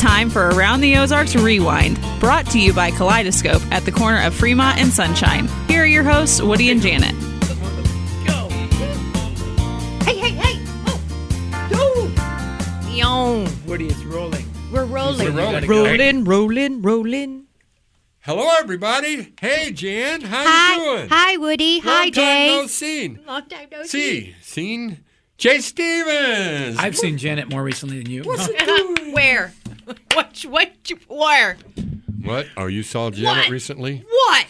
It's time for Around the Ozarks Rewind, brought to you by Kaleidoscope at the corner of Fremont and Sunshine. Here are your hosts, Woody and Janet. Go. Hey. Oh. Yo. Woody, it's rolling. We're rolling. Rolling. Hello, everybody. Hey, Jan. How you doing? Hi, Woody. Hi, Jay. Long time no See. Seen Jay Stevens. I've seen Janet more recently than you. What's it doing? Where? Where? What? Oh, you saw Janet What? recently? What?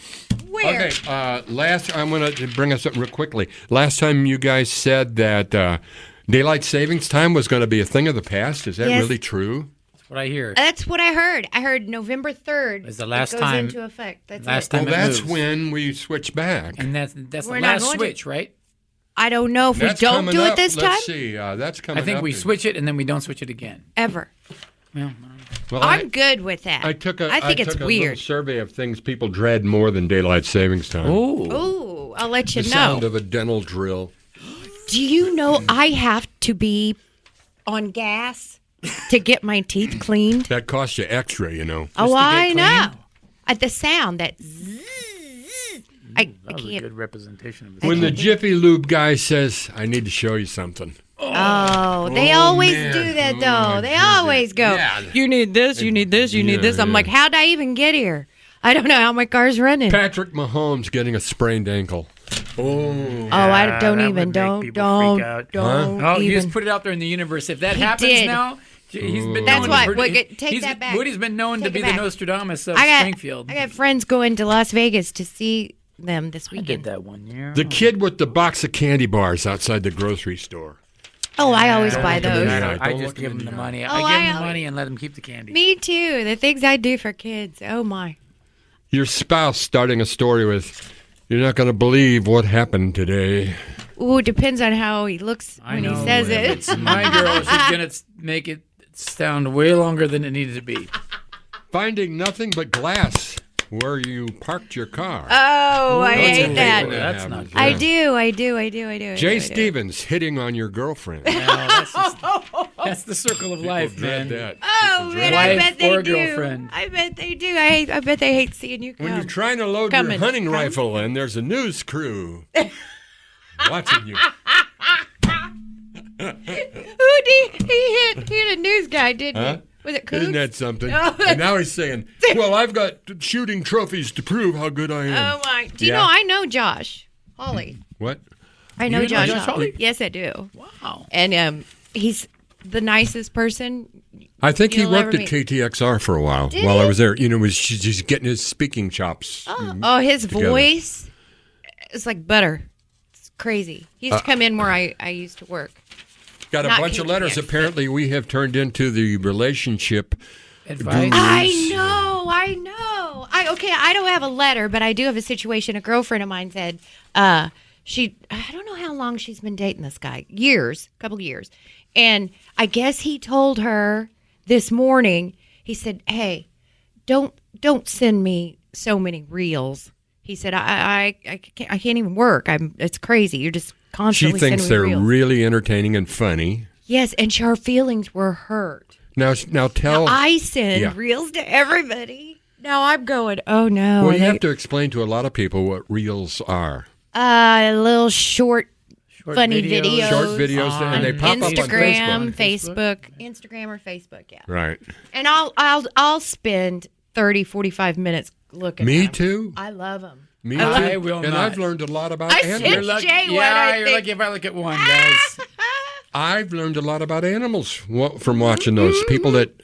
Where? Okay. I'm going to bring us up real quickly. Last time you guys said that daylight savings time was going to be a thing of the past. Is that Yes. really true? That's what I hear. That's what I heard. I heard November 3rd. Is the last it goes time- into effect. That's last it. time Well, it that's moves. when we switch back. And that's We're the not last going to- switch, right? I don't know if That's we don't coming do up. it this time. Let's see. That's coming I up. think we switch it and then we don't switch it again. Ever. Well, Well, I'm good with that. I took a I think it's little weird. survey of things people dread more than daylight savings time. Ooh, I'll let you The know. sound of a dental drill. Do you know I have to be on gas to get my teeth cleaned? That costs you extra, you know. Oh, to get I clean? know. At the sound that zzz, I that was a can't. good representation of it. When the Jiffy Lube guy says, I need to show you something. Oh, they always man. do that Oh, though. my They goodness. always go. Yeah. You need this. You need this. You need this. I'm yeah. like, how'd I even get here? I don't know how my car's running. Patrick Mahomes getting a sprained ankle. Oh, I don't that even. would make Don't. people Don't. freak out. Don't. Oh, you even. just put it out there in the universe. If that He happens did. now, he's been That's known why- to wait, take that back. Woody's been known to Take be it the back. Nostradamus of I Springfield. got friends going to Las Vegas to see them this I did weekend. that one year. The kid with the box of candy bars outside the grocery store. Oh, I always buy look at me. those. Yeah, I don't just look give in them the the money. Oh, I give I them the always- money and let them keep the candy. Me too. The things I do for kids. Oh my. Your spouse starting a story with, you're not going to believe what happened today. Ooh, depends on how he looks I when know he says if it. It's my girl. She's gonna make it sound way longer than it needed to be. Finding nothing but glass where you parked your car. Oh, I Don't you hate hate that. when That's happens? not I Yeah. do. Jay Stevens hitting on your girlfriend. No, that's the circle of life, People dread man. that. Oh People man, dread I Wife bet they or do. girlfriend. I bet they do. I bet they hate seeing you come. When you're trying to load Coming. your hunting rifle and there's a news crew watching you. Who did he hit a news guy, didn't Huh? he? Was it Coots? Isn't that something? Oh, And now he's saying, well, I've got shooting trophies to prove how good I am. Oh my! Do you Yeah. know? I know Josh Hawley. What? I know know Josh Josh Hawley. Hawley? Yes, I do. Wow. And he's the nicest person. I think he You'll worked ever at meet. KTXR for a while Did while I he? was there. You know, he's getting his speaking chops. Oh, his Together. voice is like butter. It's crazy. He used to come in where I used to work. Got a Not bunch of letters. KTXR. Apparently, we have turned into the relationship. Advice. I know. I don't have a letter, but I do have a situation. A girlfriend of mine said, I don't know how long she's been dating this guy. Couple years. And I guess he told her this morning, he said, hey, don't send me so many reels. He said, I can't even work. It's crazy. You're just She constantly thinks sending they're me reels. really entertaining and funny. Yes, and her feelings were hurt. Now tell. I send Yeah. reels to everybody. Now I'm going, oh no. Well, you They- have to explain to a lot of people what reels are. little short funny videos. Short videos, on and they pop up on Instagram, Facebook. Instagram or Facebook, yeah. Right. And I'll spend 30, 45 minutes looking Me at 'em. too. I love them. Me I too. will and not. I've learned a lot about I animals. sent lucky, Jay one, yeah, I you're think. lucky if I look at one, guys. I've learned a lot about animals from watching those people that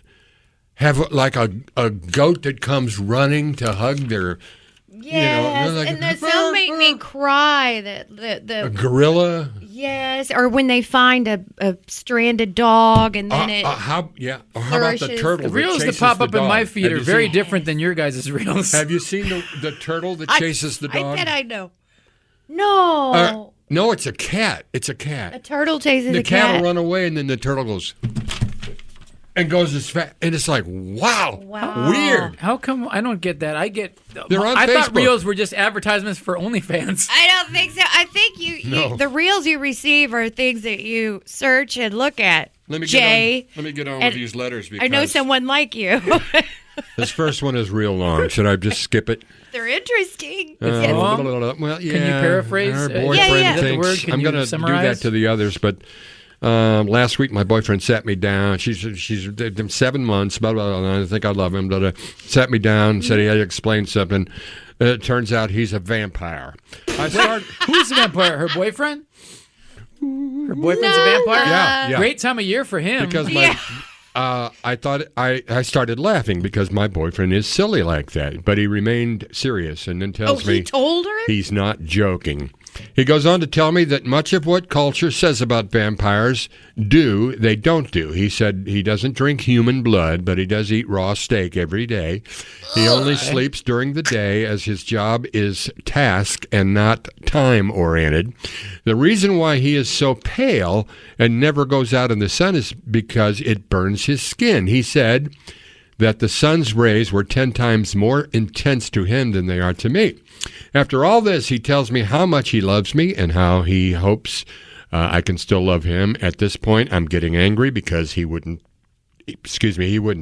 have like a goat that comes running to hug their Yes, they're like, and that sound make me cry. a The gorilla. yes, or when they find a stranded dog and then it Or how about the flourishes. turtle? The reels that chases pop the up in my dog? feed Have are you very seen- different than your guys' reels. Have you seen the turtle that chases the dog? I bet I know. No, No, it's a cat. It's a a cat. turtle chases The a cat cat. will run away, and then the turtle goes and goes as fast. And it's like, wow, Wow. weird. How come I don't get that? I get. They're on I thought Facebook. reels were just advertisements for OnlyFans. I don't think so. I think No. the reels you receive are things that you search and look at. Let me Jay. Let me get on And with these letters because I know someone like you. this first one is real long. Should I just skip it? They're interesting. Well, yeah. Can you paraphrase? Her Yeah, boyfriend yeah. Is that the word? thinks Can I'm you going to do summarize? that to the others, but last week my boyfriend sat me down. She's 7 months. Blah blah blah. I think I love him. Blah, blah. Sat me down. Said he had to explain something. It turns out he's a vampire. Who's the vampire? Her boyfriend? Her boyfriend's a vampire? Yeah. Great time of year for him. Because I thought I started laughing because my boyfriend is silly like that, but he remained serious and then tells me he told her? he's not joking. He goes on to tell me that much of what culture says about vampires they don't do. He said he doesn't drink human blood, but he does eat raw steak every day. He only sleeps during the day as his job is task and not time-oriented. The reason why he is so pale and never goes out in the sun is because it burns his skin. He said that the sun's rays were 10 times more intense to him than they are to me. After all this, he tells me how much he loves me and how he hopes I can still love him. At this point, I'm getting angry because he wouldn't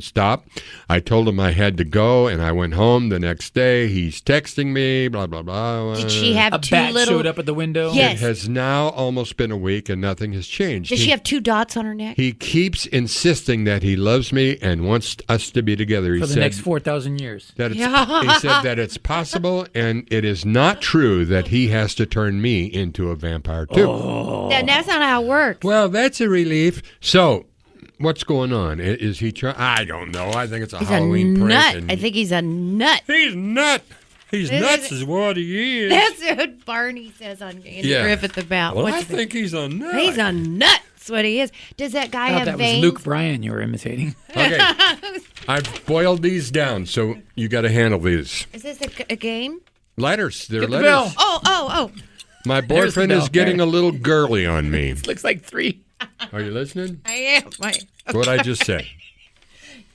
stop. I told him I had to go, and I went home the next day. He's texting me, blah, blah, blah. Did she have a two bat little... showed up at the window. Yes. It has now almost been a week, and nothing has changed. Does she have 2 dots on her neck? He keeps insisting that he loves me and wants us to be together. He For the said next 4,000 years. that he said that it's possible, and it is not true that he has to turn me into a vampire too. That's not how it works. Well, that's a relief. So, what's going on? Is he trying? I don't know. I think it's a He's Halloween a prank. nut. and I think he's a nut. he's nut. He's nuts is what he is. That's what Barney says on Andy Griffith about. Well, What's I the- think he's a nut. He's a nut. That's what he is. Does that guy I thought have that veins? was Luke Bryan you were imitating. Okay. I've boiled these down, so you got to handle these. Is this a game? Letters. They're Get the letters. bell. Oh. My boyfriend bell. is getting a little girly on me. Looks like 3. Are you listening? I am. What I just said.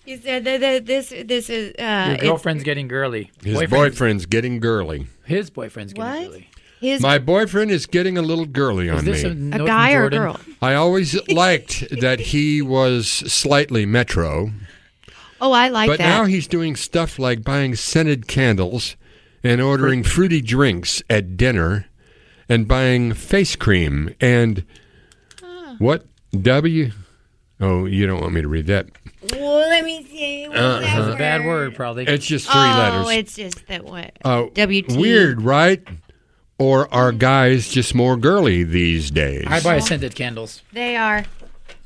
You said that this is Your girlfriend's getting girly. His boyfriend's getting girly. His boyfriend's getting What? girly. his My boyfriend is getting a little girly on Is this me. a, note a guy from or a Jordan? girl? I always liked that he was slightly metro, Oh, I like but that. now he's doing stuff like buying scented candles and ordering fruity drinks at dinner and buying face cream and what W? Oh, you don't want me to read that. Well, let me see. What's that That's a word? bad word, probably. It's just 3 Oh, letters. it's just that what? Oh, WT. weird, right? Or are guys just more girly these days? I buy scented candles. They are.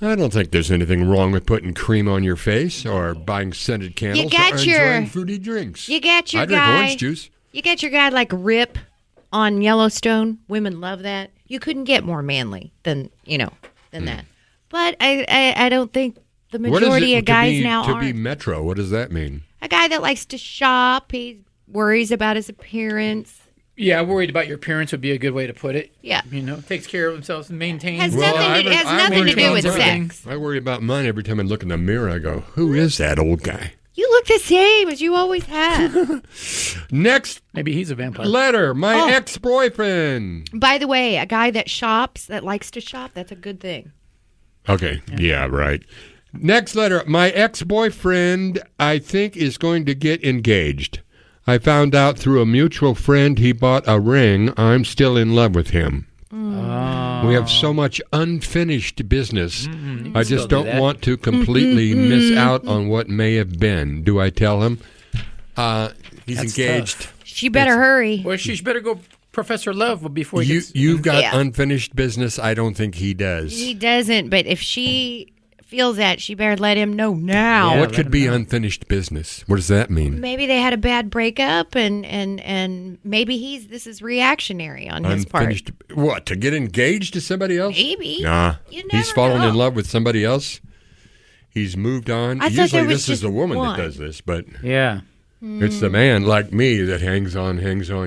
I don't think there's anything wrong with putting cream on your face or buying scented candles got or your- enjoying fruity drinks. You got your I drink guy. orange juice. You got your guy like Rip on Yellowstone. Women love that. You couldn't get more manly than that. But I don't think the What is majority it of guys to now be are. metro? What does that mean? A guy that likes to shop. He worries about his appearance. Yeah, worried about your appearance would be a good way to put it. Yeah. Takes care of himself and maintains. Has Well, nothing to, I has nothing to do maintain with everything. sex. I worry about mine every time I look in the mirror. I go, who is that old guy? You look the same as you always have. Next Maybe he's a vampire. letter, my ex-boyfriend. By the way, a guy that shops, that likes to shop, that's a good thing. Okay, yeah, right. Next letter, my ex-boyfriend, I think, is going to get engaged. I found out through a mutual friend he bought a ring. I'm still in love with him. We have so much unfinished business. I just still do don't that. want to completely miss out on what may have been. Do I tell him? He's That's engaged. tough. She better hurry. Well, she better go Professor Love before he gets... You've got Yeah. unfinished business. I don't think he does. He doesn't, but if she feels that, she better let him know now. Yeah. What let could him be know. unfinished business? What does that mean? Maybe they had a bad breakup, and maybe this is reactionary on his part. Unfinished. What, to get engaged to somebody else? Maybe. Nah. You He's never fallen know. in love with somebody else. He's moved on. I thought Usually there was this is just the woman one. that does this, but Yeah. it's the man like me that hangs on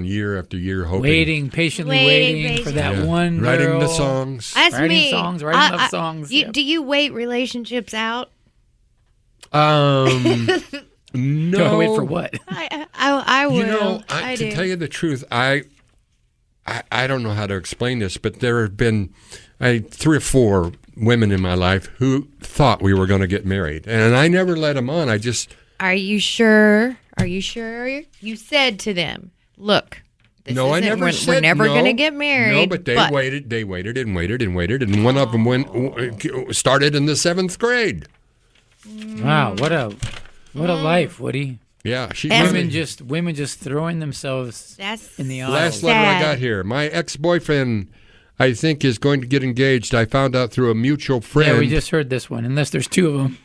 year after year, hoping. Patiently Waiting, waiting for patiently. that Yeah. one girl. Writing the songs. That's Writing me. songs, writing love songs, yep. Do you wait relationships out? No. Wait for what? I will. You know, I to do. tell you the truth, I don't know how to explain this, but there have been 3 or 4 women in my life who thought we were going to get married, and I never let them on. Are you sure? Are you sure? You said to them, "Look, No, I never said we're never no. going to get married." No, but they waited and waited, and one of them started in the 7th grade. Wow, what a life, Woody. Yeah, Women just throwing themselves in the aisle. Last letter I got here. My ex-boyfriend, I think, is going to get engaged. I found out through a mutual friend. Yeah, we just heard this one. Unless there's 2 of them.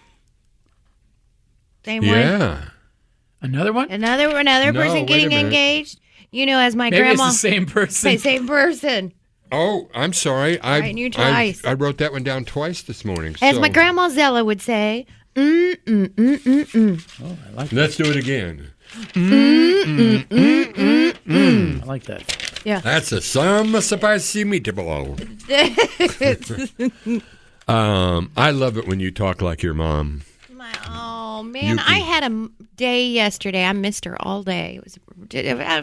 Same one. Yeah. Another one? Another No, person wait a getting minute. engaged. You know, as my Maybe grandma. it's the same person. Same person. Oh, I'm sorry. Right, you twice. I wrote that one down twice this morning. As so my grandma Zella would say, Oh, I like that. Let's do it again. I like that. Yeah. That's a some spicy meatball. I love it when you talk like your mom. Oh, man. I had a day yesterday. I missed her all day. It was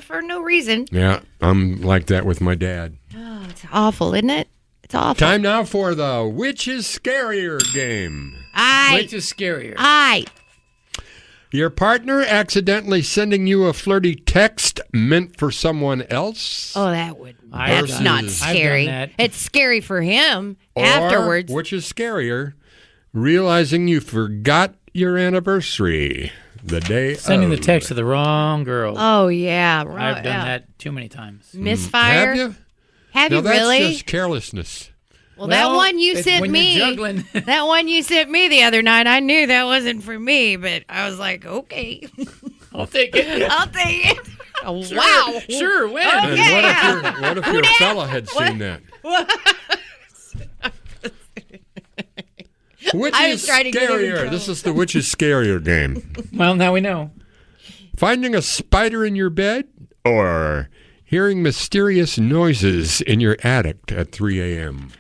for no reason. Yeah, I'm like that with my dad. Oh, it's awful, isn't it? It's awful. Time now for the Which is Scarier game. Which is scarier? Your partner accidentally sending you a flirty text meant for someone else? Oh, that's not scary. I've done that. It's scary for him Or, afterwards. which is scarier, realizing you forgot your anniversary the day Sending of. the text to the wrong girl. Oh, yeah. Right, I've done that too many times. Misfire. Have you? Have No, you that's really? just carelessness. Well, that one you it's sent when me. you're juggling. That one you sent me the other night, I knew that wasn't for me, but I was like, okay, I'll take it. I'll take it. Oh, wow. Sure, when? And Yeah. what if your fella had seen that? Which I is was trying to get him in scarier? trouble. This is the Which is Scarier game. Well, now we know. Finding a spider in your bed or hearing mysterious noises in your attic at 3 a.m.?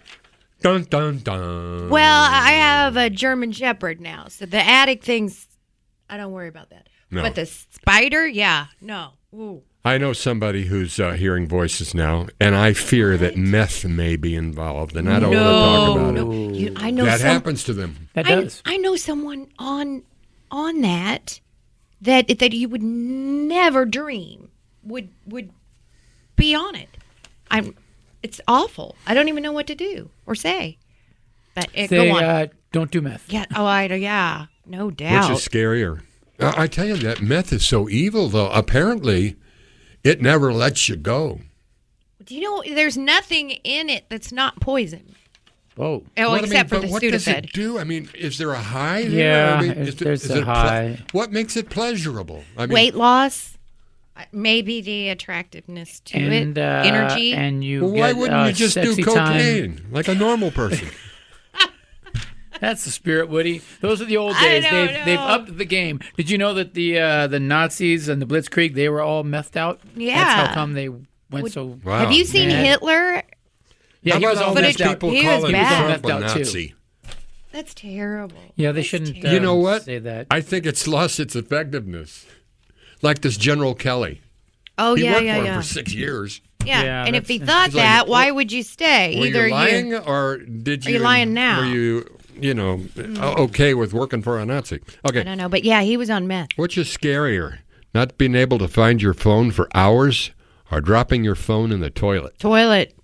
Dun, dun, dun. Well, I have a German Shepherd now, so the attic things, I don't worry about that. No. But the spider, yeah, no. Ooh. I know somebody who's hearing voices now, and I fear that meth may be involved, and I don't want to talk about it. I know That happens to them. That does. I know someone on that you would never dream would be on it. It's awful. I don't even know what to do or say. But go on. Don't do meth. Yeah. Oh, yeah. No doubt. Which is scarier? I tell you, that meth is so evil, though. Apparently, it never lets you go. Do you know there's nothing in it that's not poison? Whoa. Oh, except for but the what does Sudafed. it do? I mean, is there a high there? Yeah, I mean, there's a high. What makes it pleasurable? I mean, Weight loss, maybe the attractiveness to And it, energy. And you well, why get, wouldn't you just do sexy cocaine time. like a normal person? That's the spirit, Woody. Those are the old I days. don't They've know. upped the game. Did you know that the Nazis and the Blitzkrieg, they were all methed out? Yeah. That's how come they went so. Wow. Have you seen man. Hitler? Yeah, How he was about all all these methed out. people He was calling bad. Trump a He was all methed out, too. Nazi? That's terrible. Yeah, they shouldn't. You know what? Say that. I think it's lost its effectiveness. Like this General Kelly. Oh, He yeah, worked yeah, for him yeah. for 6 years. Yeah, and if he that's- thought He's like, that, why well, would you stay? Were Either you lying, or did you? you lying now? Were you know, okay with working for a Nazi? I Okay. don't know, but yeah, he was on meth. Which is scarier, not being able to find your phone for hours, or dropping your phone in the toilet? Toilet.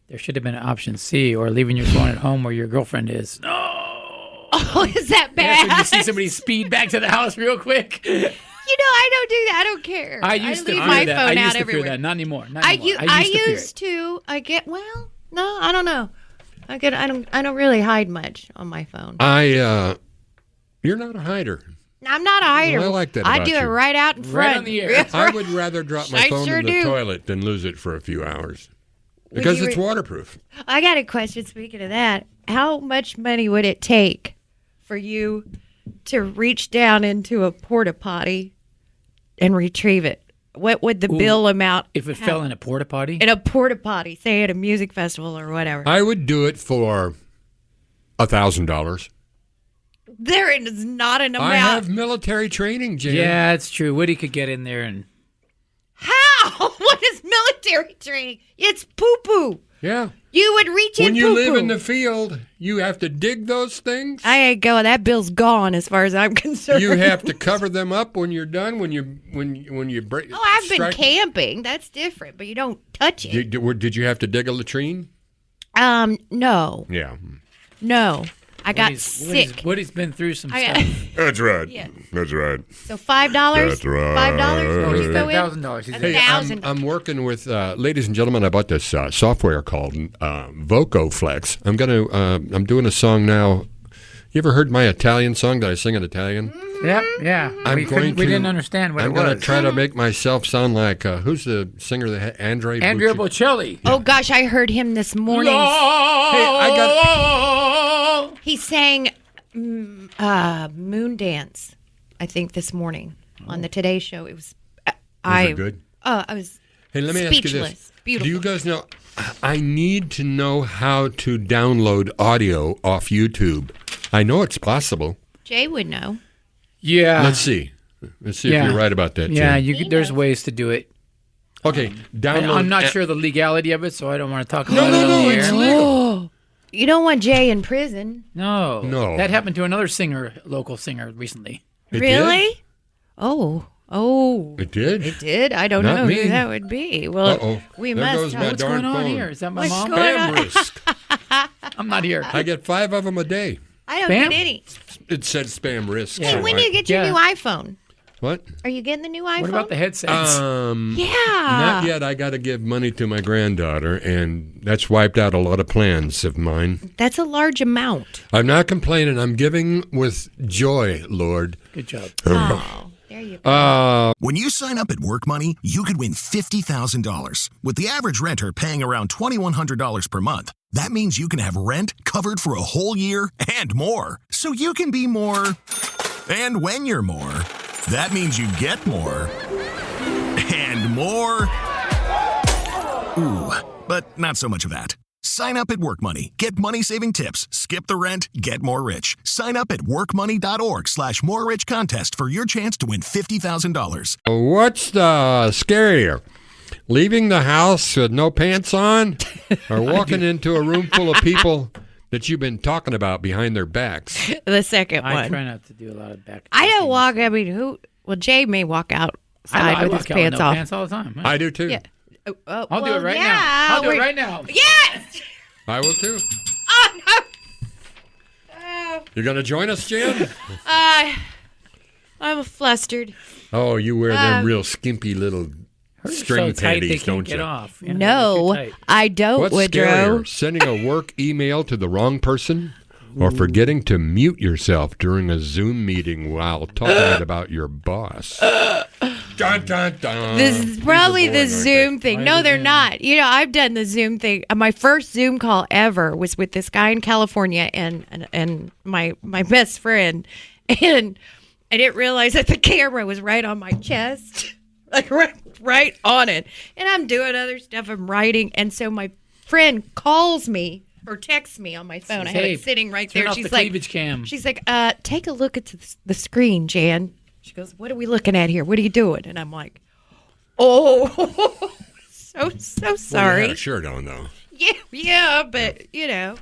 There should have been an option C, or leaving your phone at home where your girlfriend is. Oh, is that bad? That's when you see somebody speed back to the house real quick. You know, I don't do that. I don't care. I used to leave fear my that. phone I out used to everywhere. fear that. Not anymore. Not I anymore. used to. I get well. No, I don't know. I don't really hide much on my phone. You're not a hider. I'm not a hider. Well, I like that I about do it you. right out in front. Right on the air. I would rather drop my I phone sure in the do. toilet than lose it for a few hours. Because you it's waterproof. I got a question. Speaking of that, how much money would it take for you to reach down into a porta potty and retrieve it? What would the bill amount? If it fell in a porta potty? In a porta potty, say at a music festival or whatever. I would do it for $1,000. There is not an amount. I have military training, Jan. Yeah, it's true. Woody could get in there and. How? What is military training? It's poo poo. Yeah. You would reach in When you live in poo-poo. the field, you have to dig those things. I ain't going. That bill's gone as far as I'm concerned. You have to cover them up when you're done. When you break. Oh, I've been camping. That's different, but you don't touch it. Did you have to dig a latrine? No. Yeah. No. I got sick. Woody's been through some stuff. That's right. Yeah. That's right. So $5. That's right. $5. Oh, Would he's you got go in? $1,000. He's Hey, $1,000. I'm working with, ladies and gentlemen, I bought this software called VocoFlex. I'm doing a song now. You ever heard my Italian song that I sing in Italian? Yep, yeah. We didn't understand what I'm it was. going to try to make myself sound like, who's the singer that had Andrea Bocelli. Oh, gosh, I heard him this morning. Hey, I got. He sang Moon Dance, I think, this morning on the Today Show. It was... Was it good? I was Hey, let me ask you this. speechless. Beautiful. Do you guys know? I need to know how to download audio off YouTube. I know it's possible. Jay would know. Yeah. Let's see. If you're right about that. Yeah, Jim. there's ways to do it. Okay, download. I'm not sure the legality of it, so I don't want to talk about it No, on the it's air. legal. You don't want Jay in prison. No. No. That happened to another local singer recently. It Really? did? Oh. It did? It did? I don't Not know me. who that would be. Well, Uh-oh. we There must goes have. my What's darn going on phone. here? Is that my What's mom? going on? Spam risk. I'm not here. I get 5 of them a day. I don't Spam? get any. It said spam risk. Yeah. Hey, so when do you get your Yeah. new iPhone? What? Are you getting the new iPhone? What about the headsets? Yeah. Not yet. I got to give money to my granddaughter, and that's wiped out a lot of plans of mine. That's a large amount. I'm not complaining. I'm giving with joy, Lord. Good job. Oh, there you go. When you sign up at Work Money, you could win $50,000. With the average renter paying around $2,100 per month, that means you can have rent covered for a whole year and more. So you can be more. And when you're more, that means you get more. And more. Ooh, but not so much of that. Sign up at Work Money. Get money-saving tips. Skip the rent. Get more rich. Sign up at workmoney.org/more-rich contest for your chance to win $50,000. What's the scarier? Leaving the house with no pants on, or walking into a room full of people that you've been talking about behind their backs? The second I one. try not to do a lot of back. I don't walk. I mean, who? Well, Jay may walk outside I with walk his out with pants no off. pants all the time. I do too. Yeah. I'll do it right now. I'll do it right now. Yes. I will too. Oh no. You're going to join us, Jan? I'm flustered. Oh, you wear them real skimpy little string so tight they panties, can't don't get you? off. Yeah, No, they're too tight. I don't, What's Woodrow. scarier, sending a work email to the wrong person or forgetting to mute yourself during a Zoom meeting while talking about your boss? Dun, dun, dun. This is probably These are the boring, aren't Zoom thing. Why No, the they're Zoom? not. You know, I've done the Zoom thing. My first Zoom call ever was with this guy in California and my best friend. And I didn't realize that the camera was right on my chest, like right on it. And I'm doing other stuff. I'm writing. And so my friend calls me or texts me on my phone. I have Hey, it sitting right turn there. off the cleavage cam. She's like, take a look at the screen, Jan. She goes, what are we looking at here? What are you doing? And I'm like, oh, so Well, you sorry. had a shirt on, though. Yeah, but you know.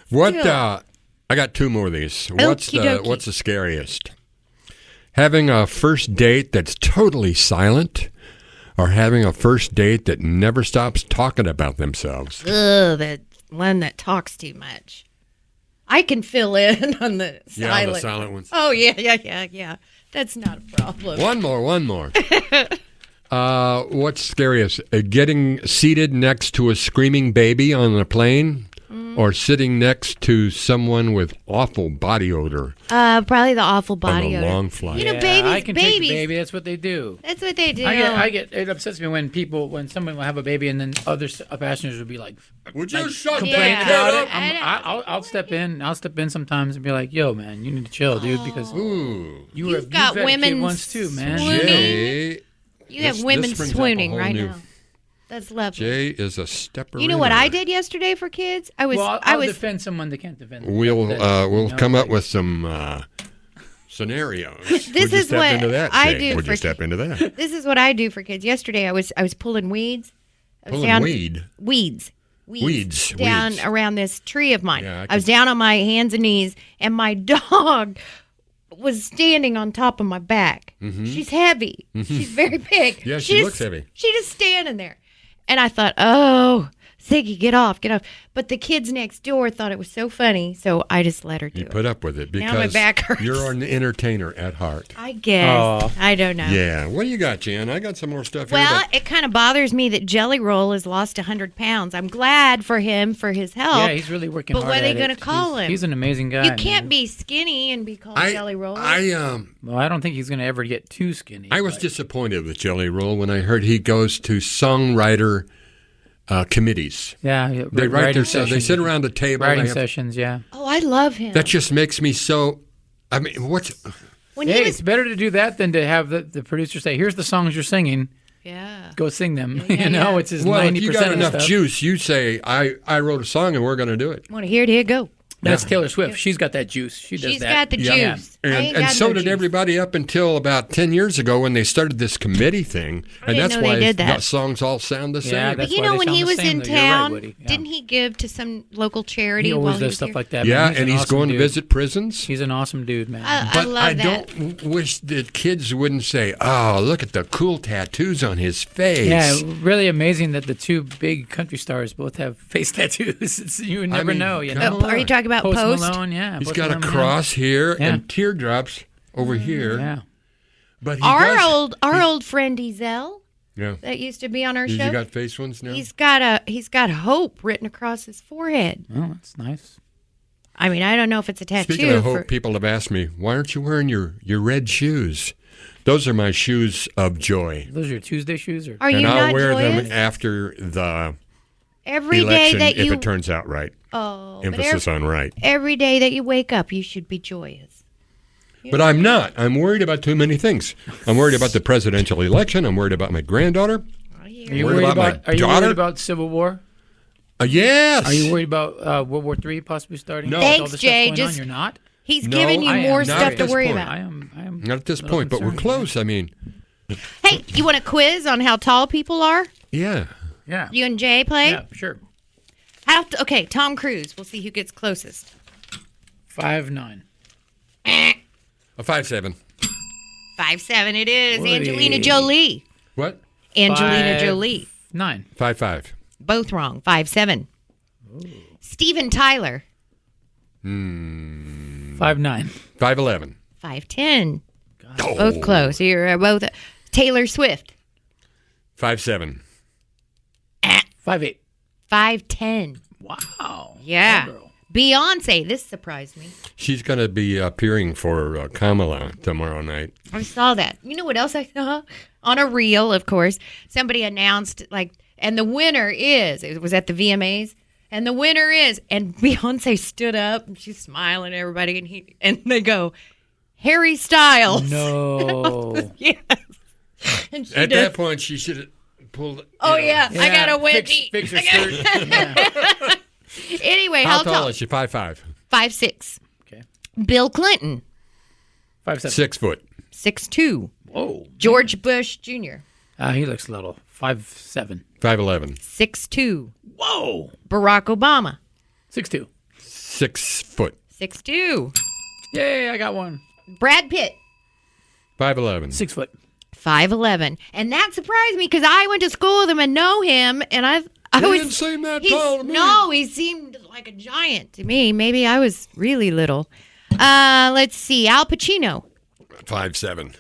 What? Yeah. I got 2 more of these. Okie dokie. What's the scariest? Having a first date that's totally silent, or having a first date that never stops talking about themselves? Ugh, that one that talks too much. I can fill in on the silent. Yeah, the silent ones. Oh yeah. That's not a problem. One more. What's scariest? Getting seated next to a screaming baby on a plane, or sitting next to someone with awful body odor Probably the awful on body a odor. long flight? You know, Yeah, babies. I can take the baby. That's what they do. That's what they do. I get. It upsets me when someone will have a baby and then other passengers will be like, Would you shut complain Yeah. about it. I I'll step in. I'll step in sometimes and be like, "Yo, man, you need to chill, dude, because Ooh. You've got had a kid women once too, man." swooning. Jay, You have this women brings up a swooning whole right new- now. That's lovely. Jay is a stepper. You know what I did yesterday for kids? I was Well, I I'll was defend someone that can't defend. We'll themselves. come up with some scenarios. This Would you is step what into that, I Jay? do Would for you step into that? this is what I do for kids. Yesterday I was pulling weeds. I was Pulling down- weed. Weeds. weeds Weeds. down around this tree of mine. Yeah, I was down on my hands and knees, and my dog was standing on top of my back. She's heavy. She's very big. Yeah, she looks heavy. She's just standing there. And I thought, oh, Ziggy, get off. But the kids next door thought it was so funny, so I just let her do You it. put up with it Now my because back hurts. you're an entertainer at heart. I guess. Aw. I don't know. Yeah. What do you got, Jan? I got some more stuff here. Well, but- it kind of bothers me that Jelly Roll has lost 100 pounds. I'm glad for him for his help. Yeah, he's really working But hard what are they at going to it. call him? He's an amazing guy. You can't man. be skinny and be called Jelly Roll. Well, I don't think he's going to ever get too skinny. I was but- disappointed with Jelly Roll when I heard he goes to songwriter committees. Yeah, They write writing their songs. They sessions. sit around a table. Writing they have- sessions, yeah. Oh, I love him. That just makes me so. I mean, what's when Hey, he was, it's better to do that than to have the producer say, "Here's the songs you're singing. yeah. Go sing them." Yeah, you know, yeah. it's his well? 90% If you got of enough stuff. juice, you say, "I wrote a song and we're going to do it." Want to hear it? Here, go. That's Taylor Swift. She's got that juice. She does She's that. got the Yeah. juice. I ain't And got so no did juice. everybody up until about 10 years ago when they started this committee thing. And didn't that's know they why did that. the songs all sound the same. Yeah, But that's you why know, they when sound he the was same, in though. You're right, town, Woody. Yeah. didn't he give to some local charity? He while always he does was stuff here? like that. Yeah, man. and an he's awesome going dude. to visit prisons. He's an awesome dude, man. I But love I that. don't wish that kids wouldn't say, "Oh, look at the cool tattoos on his face." Yeah, really amazing that the two big country stars both have face tattoos. You would never mean, know, you come know. Are you talking about Post Post? Malone, yeah. He's Post got a Malone, cross here Yeah. and teardrops over here. Yeah. But he Our does, old friend Ezel yeah. that used to be on our Has show. he got face ones now? He's got hope written across his forehead. Oh, that's nice. I mean, I don't know if it's a tattoo. Speaking of hope, for- people have asked me, "Why aren't you wearing your red shoes?" Those are my shoes of joy. Those are your Tuesday shoes, or Are you And I'll not wear joyous? them after the Every day election that if you it turns out right. but Emphasis on right. every day that you wake up, you should be joyous. But I'm not. I'm worried about too many things. I'm worried about the presidential election. I'm worried about my granddaughter. are you worried worried about my about? Are you daughter? worried about Civil War? Yes. Are you worried about World War III possibly starting? No. With all Thanks, the stuff Jay. going on? Just- You're not. He's No, giving you I am more not stuff at to this worry point. about. I am. Not at this a little point, but we're concerned, close. I mean, Hey, you want a quiz on how tall people are? yeah. Yeah. You and Jay play? Yeah, sure. Okay, Tom Cruise. We'll see who gets closest. 5'9". A 5'7". 5'7" it is. Woody. Angelina Jolie. What? Angelina Jolie. 9. 5'5". Both wrong. 5'7". Steven Tyler. 5'9". 5'11". 5'10". Oh. Both close. You're both. Taylor Swift. 5'7". 5'8". 5'10". Wow. Yeah. That girl. Beyonce. This surprised me. She's going to be appearing for Kamala tomorrow night. I saw that. You know what else I saw? On a reel, of course. Somebody announced, and the winner is, it was at the VMAs, and the winner is, and Beyonce stood up, and she's smiling at everybody, and they go, Harry Styles. No. Yes. And she At does. that point, she should have pulled it. Oh, yeah. I got a Fix, Wendy. fix her skirt. Anyway, How tall is she? 5'5". 5'6". Okay. Bill Clinton. 5'7". 6 foot. 6'2". Whoa. George Bush Jr. He looks little. 5'7". 5'11". 6'2". Whoa. Barack Obama. 6'2". 6 foot. 6'2". Yay, I got one. Brad Pitt. 5'11". 6 foot. 5'11", and that surprised me because I went to school with him and know him, and I He was didn't seem that he's- tall to me. No, he seemed like a giant to me. Maybe I was really little. Let's see, Al Pacino, 5'7".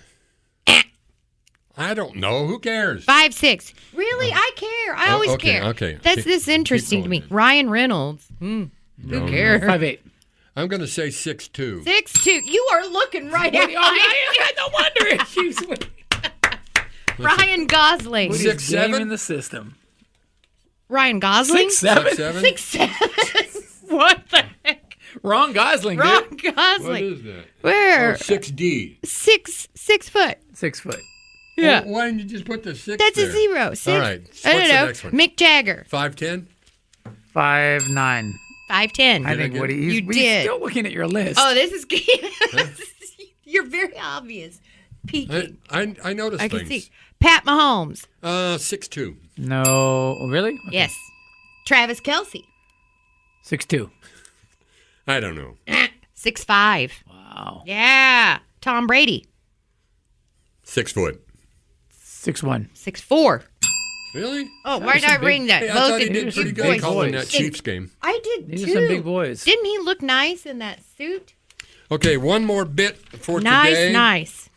I don't know. Who cares? 5'6". Really, I care. I Oh, always okay, care. okay. That's this interesting to me. going. Ryan Reynolds. Who cares? 5'8". I'm going to say 6'2". 6'2". You are looking right at No wonder. She's Ryan Gosling. 6'7"? in the system. Ryan Gosling. 6'7". 6'7". What the heck? Wrong Gosling, Wrong dude. What Gosling. is that? Where? Oh, 6D. 6 foot. 6 foot. Yeah. Well, why didn't you just put the 6 That's there? a 0. 6. All right. I What's don't the know. next one? Mick Jagger. 5'10"? 5'9". 5'10". I think get Woody. it? He's, You he's did. still looking at your list. Oh, this is You're very obvious. Peeking. I noticed I things. can see. Pat Mahomes. 6'2". No, really? Okay. Yes. Travis Kelce. 6'2". I don't know. 6'5". Wow. Yeah. Tom Brady. 6 foot. 6'1". 6'4". Really? Oh, why did I ring that? Hey, I Both thought he in did big pretty good boys. calling that Chiefs game. I did These too. are some big boys. Didn't he look nice in that suit? Okay, one more bit for Nice, today. nice.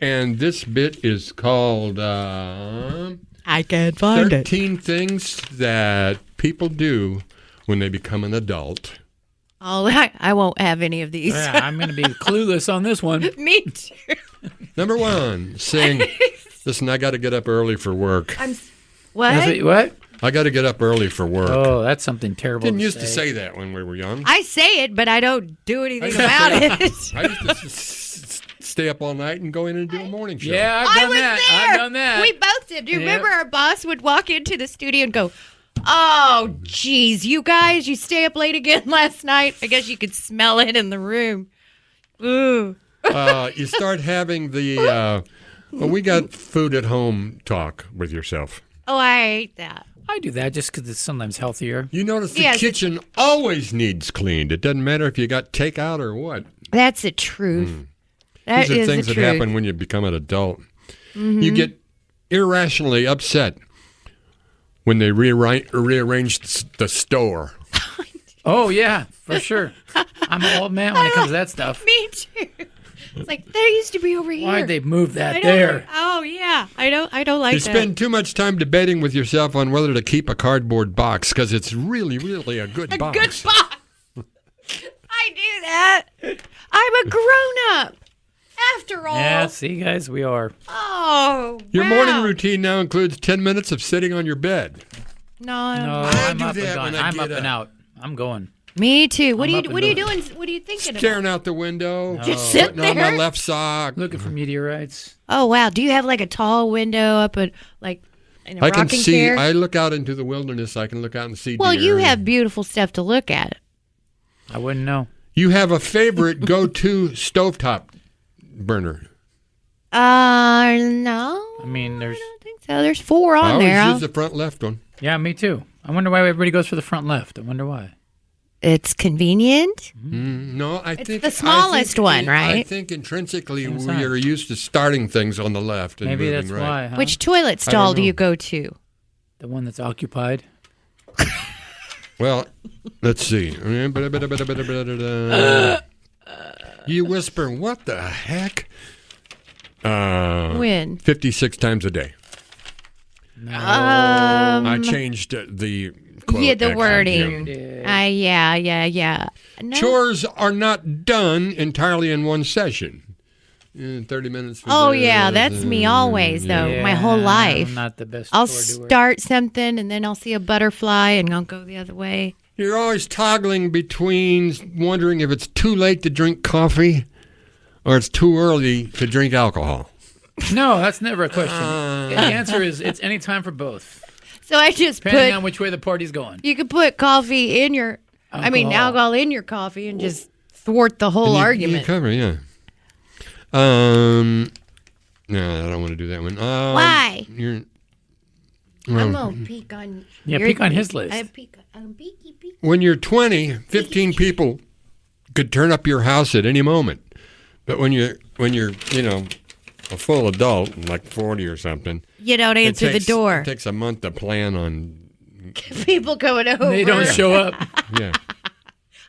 And this bit is called I can't find 13 things that people do when they become an adult. Oh, I won't have any of these. Yeah, I'm going to be clueless on this one. Me too. Number 1, saying, listen, I got to get up early for work. What? What? I got to get up early for work. Oh, that's something terrible. Didn't used to say that when we were young. I say it, but I don't do anything about it. I used to stay up all night and go in and do a morning show. Yeah, I've I done was that. there. I've done that. We both did. Do you remember our boss would walk into the studio and go, "Oh, geez, you guys, you stay up late again last night." I guess you could smell it in the room. Ooh. You start having the, well, we got food at home talk with yourself. Oh, I hate that. I do that just because it's sometimes healthier. You notice the Yes, kitchen always needs cleaned. It doesn't matter if you got takeout or what. That's the truth. That These are is things the that truth. happen when you become an adult. You get irrationally upset when they rearrange the store. Oh, Oh, yeah, for sure. I'm an old man when it comes to that stuff. Me too. It's like that used to be over here. Why'd they move I that don't- there? Oh yeah, I don't like You that. spend too much time debating with yourself on whether to keep a cardboard box because it's really, really a good box. Good box. I do that. I'm a grown up. After all. Yeah, see, guys, we are. Oh. Your wow. morning routine now includes 10 minutes of sitting on your bed. No. No, I I'm do up and that gone. when I I'm get up and up. out. I'm going. Me too. What I'm are up you and What are you moving. doing? What are you thinking Staring about? out the window, Just sit putting on my there? left sock. Looking for meteorites. Oh wow. Do you have like a tall window up at like in a I rocking can see. chair? I look out into the wilderness. I can look out and see well, deer. you have beautiful stuff to look at. I wouldn't know. You have a favorite go-to stovetop burner. No. I mean, there's. I don't think so. There's 4 I on always there. use the front left one. Yeah, me too. I wonder why everybody goes for the front left. I wonder why. It's convenient. No, I think the smallest one, right? I think intrinsically Same we size. are used to starting things on the left and Maybe moving that's right. why. Huh? Which toilet stall do know. you go to? The one that's occupied. Well, let's see. You whisper, "What the heck?" When? 56 times a day. I changed the quote. Yeah, the actually, wording. yeah. Yeah. No. Chores are not done entirely in one session. 30 minutes. For Oh this, yeah, that's me always though. My whole life. I'm not the best I'll chore doer. start something and then I'll see a butterfly and I'll go the other way. You're always toggling between wondering if it's too late to drink coffee or it's too early to drink alcohol. No, that's never a question. The answer is it's any time for both. So I just Depending put on which way the party's going. you could put coffee in your alcohol in your coffee and just thwart the whole And you argument. cover, yeah. No, I don't want to do that one. Why? Well, I'm gonna peek on. Yeah, your- peek on his list. I'm peeky. when you're 20, 15 people could turn up your house at any moment. But when you're a full adult, like 40 or something, You don't it answer the takes- door. It takes a month to plan on. People coming over. They don't show up. Yeah.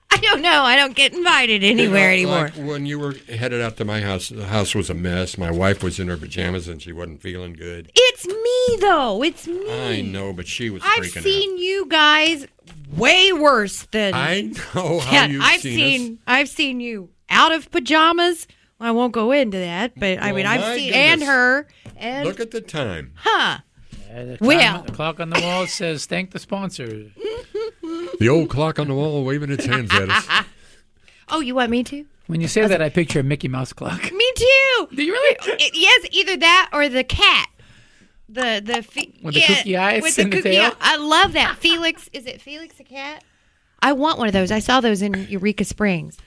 I don't know. I don't get invited anywhere anymore. Like when you were headed out to my house, the house was a mess. My wife was in her pajamas and she wasn't feeling good. It's me though. It's me. I know, but she was I've freaking seen you guys way worse than. out. I know how Yeah, you've I've seen us. I've seen you out of pajamas. Well, I won't go into that, but I Well, mean, my I've seen goodness. and her and Look at the time. huh. The Well. the clock on the wall says thank the sponsor. The old clock on the wall waving its hands at us. Oh, you want me to? When you say that, I picture a Mickey Mouse clock. Me too. Do you really? Yes, either that or the cat. The With the kooky eyes with the and the kooky tail? I love that. Felix, is it Felix the cat? I want one of those. I saw those in Eureka Springs.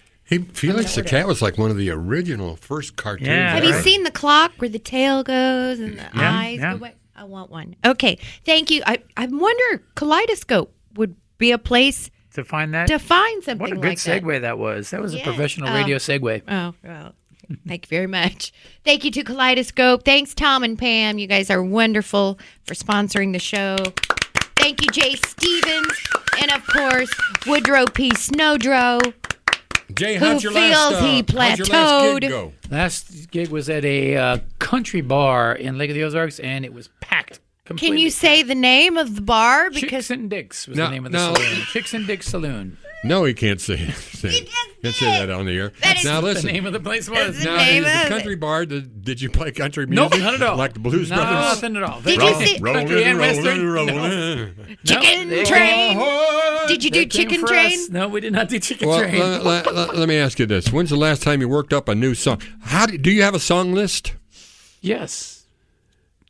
Felix the cat was like one of the original first cartoons. Yeah. Have you ever. seen the clock where the tail goes and the eyes yeah. go away? I want one. Okay, thank you. I wonder, Kaleidoscope. would be a place To find that. to find something What a good like that. segue that was. That was Yeah. a professional radio segue. Oh, well, thank you very much. Thank you to Kaleidoscope. Thanks, Tom and Pam. You guys are wonderful for sponsoring the show. Thank you, Jay Stevens. And, of course, Woodrow P. Snowdrow, Jay, who how'd your feels last, he how'd your last plateaued. gig go? Last gig was at a country bar in Lake of the Ozarks, and it was packed. Can Completely you say the name of the bar? Because Chicks and Dicks was No, the name of the no. saloon. Chicks and Dicks Saloon. No, he can't say it. Can't say that on the air. Now The listen. name of the place was. the Now, name is the of country bar, did you play country Nope, music? not at all. Like the Blues no, Brothers? nothing at all. Did you see- Country and Western? Chicken they Train. Ahoy! Did you do They came Chicken for Train? us. No, we did not do Chicken Well, Train. let me ask you this. When's the last time you worked up a new song? Do you have a song list? Yes.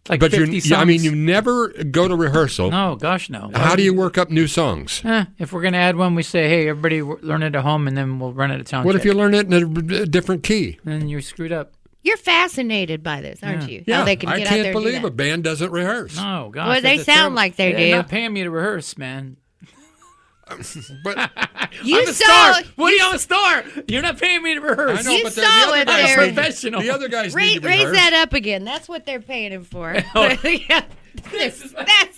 Like But 50 songs. you never go to rehearsal. No, gosh, no. How do you work up new songs? If we're going to add one, we say, hey, everybody learn it at home, and then we'll run it at sound What check. if you learn it in a different key? Then you're screwed up. You're fascinated by this, aren't you? Yeah, How they can I get out can't there and do believe that. a band doesn't rehearse. No, gosh. Well, they that's a sound terrible- like they They're do. not paying me to rehearse, man. But You I'm a saw star. Woody, I'm a star. You're not paying me to rehearse. I know, You but saw the other it guys there. need- Professional. The other guys Raise, need to raise rehearse. that up again. That's what they're paying him for. Yeah. That's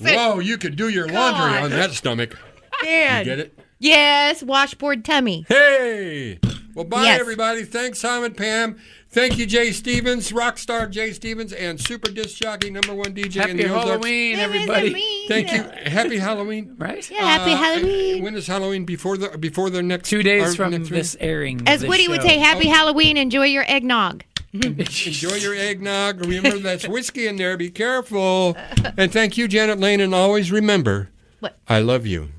it. Whoa, you could do your laundry God. on that stomach. Man. You get it? Yes, washboard tummy. Hey! Well, bye, Yes. everybody. Thanks, Simon, Pam. Thank you, Jay Stevens, rock star Jay Stevens, and super disc jockey #1 DJ in Happy the Ozarks. Halloween, everybody. Thank you. Happy Halloween. Right? Yeah, happy Halloween. When is Halloween? Before the next 2 days our from next this airing. of As this Woody would show. say, happy Halloween. Enjoy your eggnog. Enjoy your eggnog. Remember, that's whiskey in there. Be careful. And thank you, Janet Lane. And always remember, What? I love you.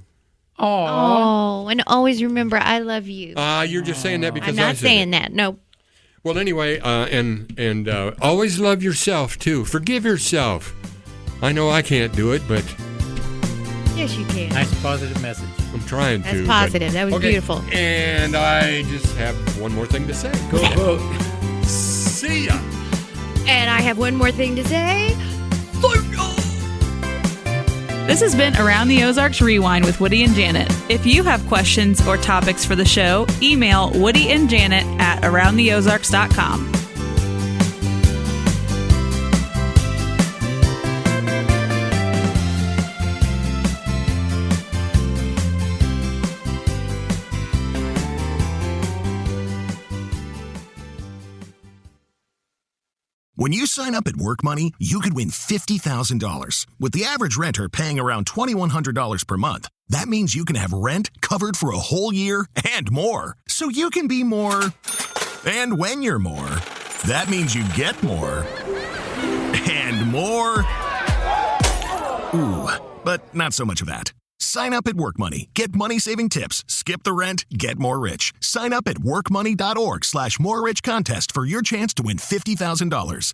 Oh, and always remember, I love you. You're just saying that because I'm I not said saying it. that. No. Well, anyway, and always love yourself, too. Forgive yourself. I know I can't do it, but Yes, you can. Nice positive message. I'm trying That's to. positive. but- That was Okay, beautiful. And I just have one more thing to say. Go vote. See ya. And I have one more thing to say. This has been Around the Ozarks Rewind with Woody and Janet. If you have questions or topics for the show, email Woody and Janet at aroundtheozarks.com. When you sign up at Work Money, you could win $50,000. With the average renter paying around $2,100 per month, that means you can have rent covered for a whole year and more. So you can be more. And when you're more, that means you get more. And more. Ooh, but not so much of that. Sign up at Work Money. Get money-saving tips. Skip the rent. Get more rich. Sign up at workmoney.org/more rich contest for your chance to win $50,000.